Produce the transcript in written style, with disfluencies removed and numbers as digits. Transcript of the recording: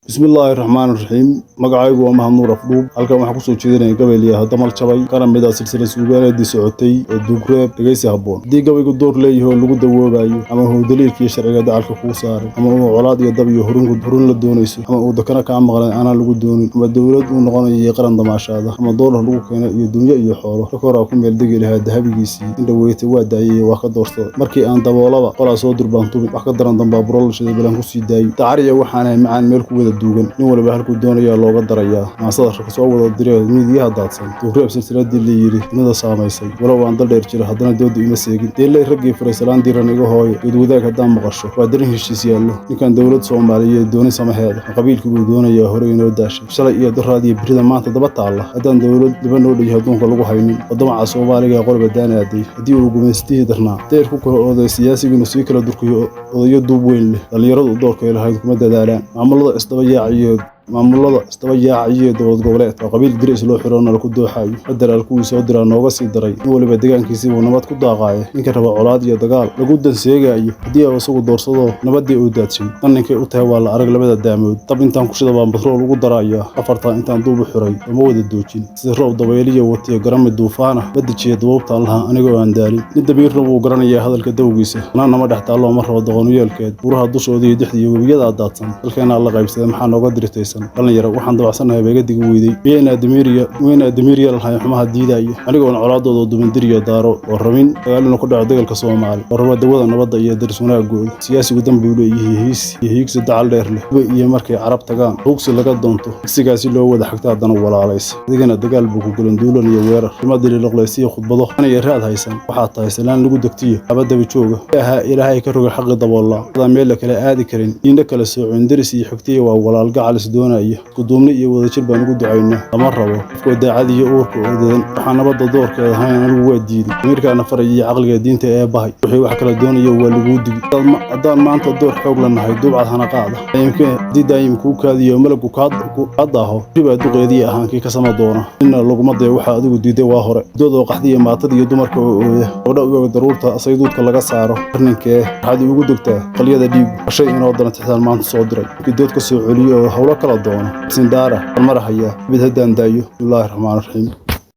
بسم الله الرحمن الرحيم magacaygu waa Mahad Nuur Afduub halkan waxaan ku soo jeedinay gabayliyaha damal jabay qaran mid ah silsilad suugaanadii socotay oo duugreeb dhageysi haboon hadii gabaygu door leeyahay lagu dawoobayo ama uu daliilkii sharciga dacalka ku saaray ama uu colaad iyo dab iyo hurun la doonayso ama uu dakana ka maqlan ana lagu doonin ama dawlad uu noqonayo qaran damaashaada ama doolar lagu keenay iyo dunyo iyo xoolo ka ku meel degi lahaa dahabigiisii inta weeytay waa daayay waa ka doortay markii aan daboolaba qolaa soo durbaantumay wax ka daran damba burolshada bilan ku sii daayay taariikhda waxaan macaan meel ku wada duugan nin walba halku doonaya looga darayaa maasadka soo wada diray midiyaha daadsan duureeb silsiladii la yiri inada saameysay walaw aan dal dheer jira haddana doodu ima seegin deelay ragii fariisalaan diran iga hooyo dad wadaag haddaan maqasho waa darin heshiis yaallo ninkan dawlad Soomaaliyeed doonay samaheeda qabiilku uu doonaya hore inoo daashay shalay iyo daraadii birida maanta daba taala haddaan dawlad daba noo dhigay adduunka lagu haynin wadamaca Soomaaliga qolba daanaaday hadii uu gumeystii darnaa deer ku kala oday siyaasiga si kala durkiyo odayo duub weyn leh dhalinyaradu doorka ilahay kuma dadaalaan maamulada maamulada istabayaaciyay dowlad goboleed oo qabiil diris loo xiroona la ku dooxayo federal kuwii soo diraa nooga sii daray in waliba deegaankiisii uu nabad ku daaqayo ninka raba colaad iyo dagaal lagu danseegayo hadii uu isagu doorsado nabadii uu daadshay ninkay u tahay waa la arag labada daamood tab intaan ku shidaba batrool ugu daraya afarta intaan duub u xiray ma wada doojin si roob dabayliyo watiyo garami duufaana badijiye duubtaan laha anigoo aan daalin mid dabiirna uu garanaya hadalka dawgiisa nama dhex taalo ma rabo doqonuyeelkeed buraha dushooda iyo dixdii webiyada daadsan halkeena la qaybsaday maxaa nooga dirtay dhalinyaro waxaan dabacsanahay beega digi weyday weena Admiriya lahayn xumaha diidayo aniga oo colaadooda dumandiriyo daaro oo rabin dagaalno ku dhaco degalka Soomaali oo raba dawada nabadda iyo darsuunaagood siyaasigu dambi uu leeyahay hiigsi dacal dheer leh iyo markay carab tagaan hugsi laga doonto sigaasi loo wada xigta haddana walaalays adigana dagaal buu ku galan duulan iyo weerar rimadii laqlaysiyo khudbado anay raad haysan waxa tahay salaan lagu dagtiyo abadaba jooga ilaahay ka rogay xaq daboolaa wada meel kale aadi karin inda kala soo cindiris iyo xigtiyo waa walaal gacal kuduumni iyo wada jir baan ugu ducaynaa lama rabo qofka daacad iyo uurka oodan waxaan nabadda doorkeeda hayn anigu waa diiday amirkaana faray iyo caqliga diinta ee bahay wixii wax kala doonayo waa lagu digi haddaan maanta door xoog lanahay duubcad hana qaada daayim ku kaadiyo malagu kaadaaho riba duqeedii ahaankii ka sama doona inna laguma day waxa adigu diiday waa hore doodoo qaxdiya maatada iyo dumarka oo ooda daruurta sayduudka laga saaro ninkee waxaad ugu dogtaa qaliyada dhiig shay inoo dana tixdaan maanta soo diray dood ka soo celiyo hawlo kala doona سندارة المرحية بدهدان دايو الله الرحمن الرحيم